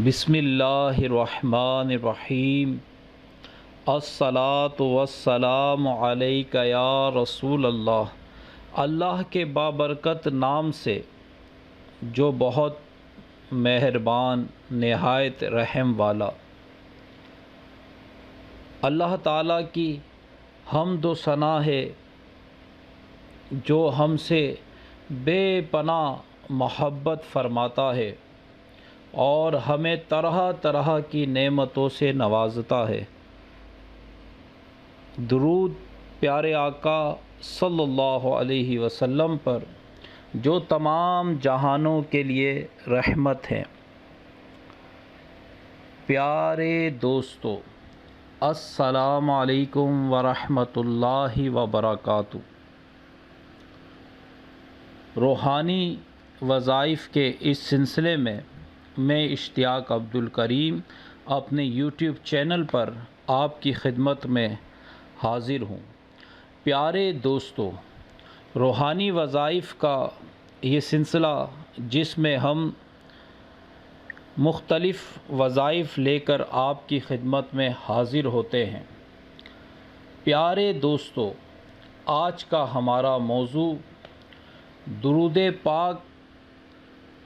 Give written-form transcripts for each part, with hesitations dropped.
بسم اللہ الرحمن الرحیم۔ الصلاۃ والسلام علیک یا رسول اللہ۔ اللہ کے بابرکت نام سے جو بہت مہربان نہایت رحم والا۔ اللہ تعالیٰ کی حمد و ثنا ہے جو ہم سے بے پناہ محبت فرماتا ہے اور ہمیں طرح طرح کی نعمتوں سے نوازتا ہے۔ درود پیارے آقا صلی اللہ علیہ وسلم پر جو تمام جہانوں کے لیے رحمت ہے۔ پیارے دوستو، السلام علیکم ورحمۃ اللہ وبرکاتہ۔ روحانی وظائف کے اس سلسلے میں اشتیاق عبدالکریم اپنے یوٹیوب چینل پر آپ کی خدمت میں حاضر ہوں۔ پیارے دوستو، روحانی وظائف کا یہ سلسلہ جس میں ہم مختلف وظائف لے کر آپ کی خدمت میں حاضر ہوتے ہیں۔ پیارے دوستو، آج کا ہمارا موضوع درود پاک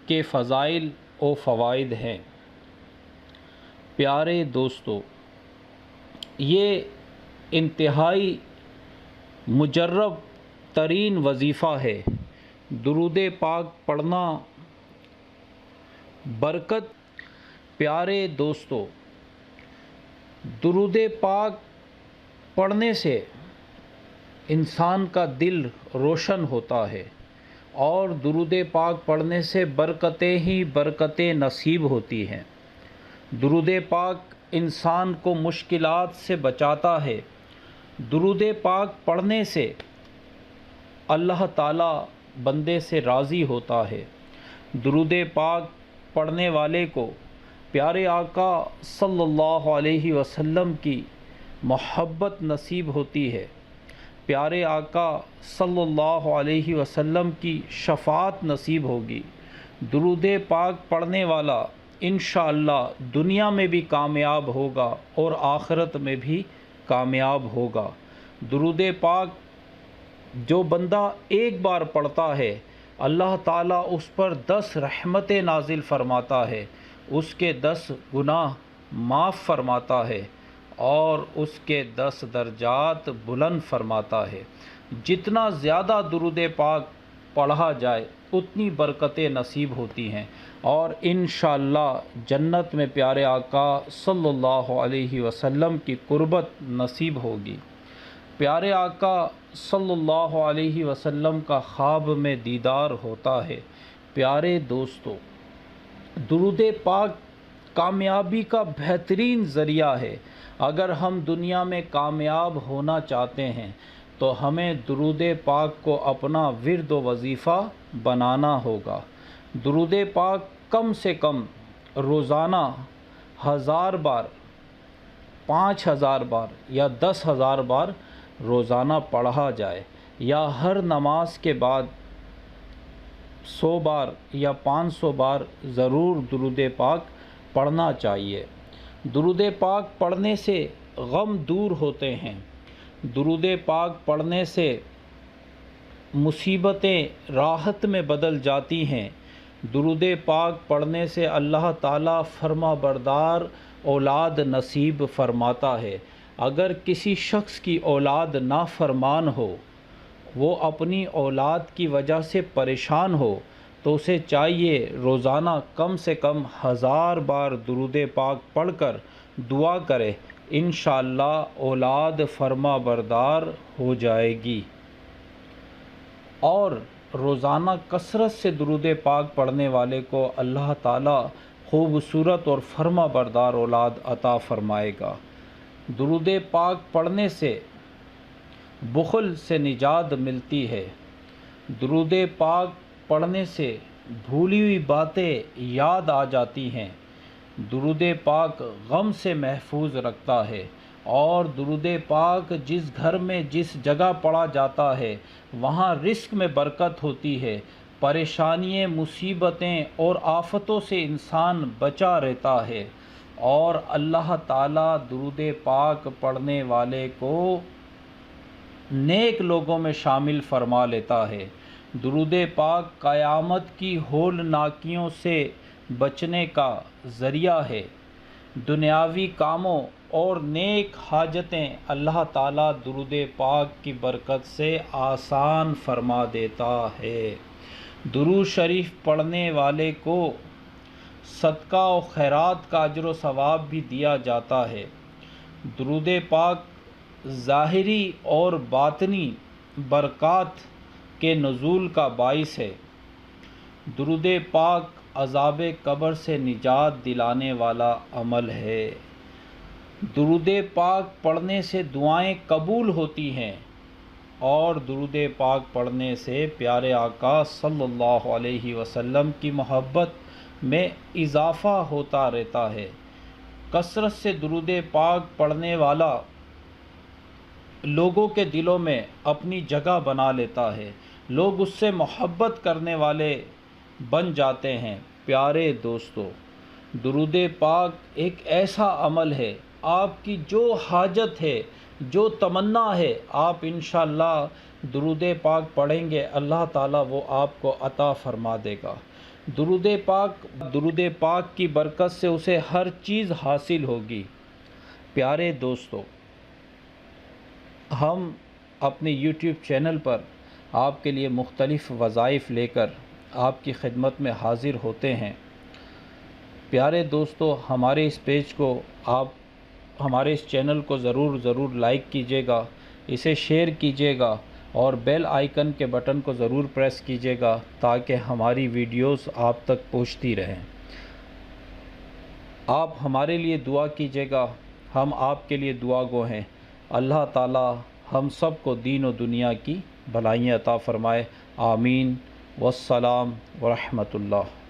کے فضائل و فوائد ہیں۔ پیارے دوستو، یہ انتہائی مجرب ترین وظیفہ ہے۔ درود پاک پڑھنا برکت۔ پیارے دوستو، درود پاک پڑھنے سے انسان کا دل روشن ہوتا ہے اور درود پاک پڑھنے سے برکتیں ہی برکتیں نصیب ہوتی ہیں۔ درود پاک انسان کو مشکلات سے بچاتا ہے۔ درود پاک پڑھنے سے اللہ تعالیٰ بندے سے راضی ہوتا ہے۔ درود پاک پڑھنے والے کو پیارے آقا صلی اللہ علیہ وسلم کی محبت نصیب ہوتی ہے۔ پیارے آقا صلی اللہ علیہ وسلم کی شفاعت نصیب ہوگی۔ درود پاک پڑھنے والا انشاءاللہ دنیا میں بھی کامیاب ہوگا اور آخرت میں بھی کامیاب ہوگا۔ درود پاک جو بندہ ایک بار پڑھتا ہے، اللہ تعالیٰ اس پر 10 رحمتیں نازل فرماتا ہے، اس کے 10 گناہ معاف فرماتا ہے اور اس کے 10 درجات بلند فرماتا ہے۔ جتنا زیادہ درود پاک پڑھا جائے اتنی برکتیں نصیب ہوتی ہیں اور انشاءاللہ جنت میں پیارے آقا صلی اللہ علیہ وسلم کی قربت نصیب ہوگی۔ پیارے آقا صلی اللہ علیہ وسلم کا خواب میں دیدار ہوتا ہے۔ پیارے دوستو، درود پاک کامیابی کا بہترین ذریعہ ہے۔ اگر ہم دنیا میں کامیاب ہونا چاہتے ہیں تو ہمیں درود پاک کو اپنا ورد و وظیفہ بنانا ہوگا۔ درود پاک کم سے کم روزانہ 1000 بار، 5000 بار یا 10,000 بار روزانہ پڑھا جائے، یا ہر نماز کے بعد 100 بار یا 500 بار ضرور درود پاک پڑھنا چاہیے۔ درود پاک پڑھنے سے غم دور ہوتے ہیں۔ درود پاک پڑھنے سے مصیبتیں راحت میں بدل جاتی ہیں۔ درود پاک پڑھنے سے اللہ تعالیٰ فرما بردار اولاد نصیب فرماتا ہے۔ اگر کسی شخص کی اولاد نافرمان ہو، وہ اپنی اولاد کی وجہ سے پریشان ہو، تو اسے چاہیے روزانہ کم سے کم 1000 بار درود پاک پڑھ کر دعا کرے، انشاءاللہ اولاد فرما بردار ہو جائے گی۔ اور روزانہ کثرت سے درود پاک پڑھنے والے کو اللہ تعالیٰ خوبصورت اور فرما بردار اولاد عطا فرمائے گا۔ درود پاک پڑھنے سے بخل سے نجات ملتی ہے۔ درود پاک پڑھنے سے بھولی ہوئی باتیں یاد آ جاتی ہیں۔ درود پاک غم سے محفوظ رکھتا ہے اور درود پاک جس گھر میں جس جگہ پڑھا جاتا ہے وہاں رزق میں برکت ہوتی ہے۔ پریشانییں، مصیبتیں اور آفتوں سے انسان بچا رہتا ہے، اور اللہ تعالیٰ درود پاک پڑھنے والے کو نیک لوگوں میں شامل فرما لیتا ہے۔ درود پاک قیامت کی ہولناکیوں سے بچنے کا ذریعہ ہے۔ دنیاوی کاموں اور نیک حاجتیں اللہ تعالیٰ درود پاک کی برکت سے آسان فرما دیتا ہے۔ درود شریف پڑھنے والے کو صدقہ و خیرات کا اجر و ثواب بھی دیا جاتا ہے۔ درود پاک ظاہری اور باطنی برکات کے نزول کا باعث ہے۔ درود پاک عذاب قبر سے نجات دلانے والا عمل ہے۔ درود پاک پڑھنے سے دعائیں قبول ہوتی ہیں، اور درود پاک پڑھنے سے پیارے آقا صلی اللہ علیہ وسلم کی محبت میں اضافہ ہوتا رہتا ہے۔ کثرت سے درود پاک پڑھنے والا لوگوں کے دلوں میں اپنی جگہ بنا لیتا ہے، لوگ اس سے محبت کرنے والے بن جاتے ہیں۔ پیارے دوستو، درود پاک ایک ایسا عمل ہے، آپ کی جو حاجت ہے، جو تمنا ہے، آپ انشاءاللہ درود پاک پڑھیں گے، اللہ تعالیٰ وہ آپ کو عطا فرما دے گا۔ درود پاک کی برکت سے اسے ہر چیز حاصل ہوگی۔ پیارے دوستو، ہم اپنے یوٹیوب چینل پر آپ کے لیے مختلف وظائف لے کر آپ کی خدمت میں حاضر ہوتے ہیں۔ پیارے دوستو، ہمارے اس پیج کو ہمارے اس چینل کو ضرور لائک کیجیے گا، اسے شیئر کیجیے گا، اور بیل آئیکن کے بٹن کو ضرور پریس کیجیے گا تاکہ ہماری ویڈیوز آپ تک پہنچتی رہیں۔ آپ ہمارے لیے دعا کیجیے گا، ہم آپ کے لیے دعا گو ہیں۔ اللہ تعالی ہم سب کو دین و دنیا کی بھلائیاں عطا فرمائے۔ آمین۔ والسلام ورحمۃ اللہ۔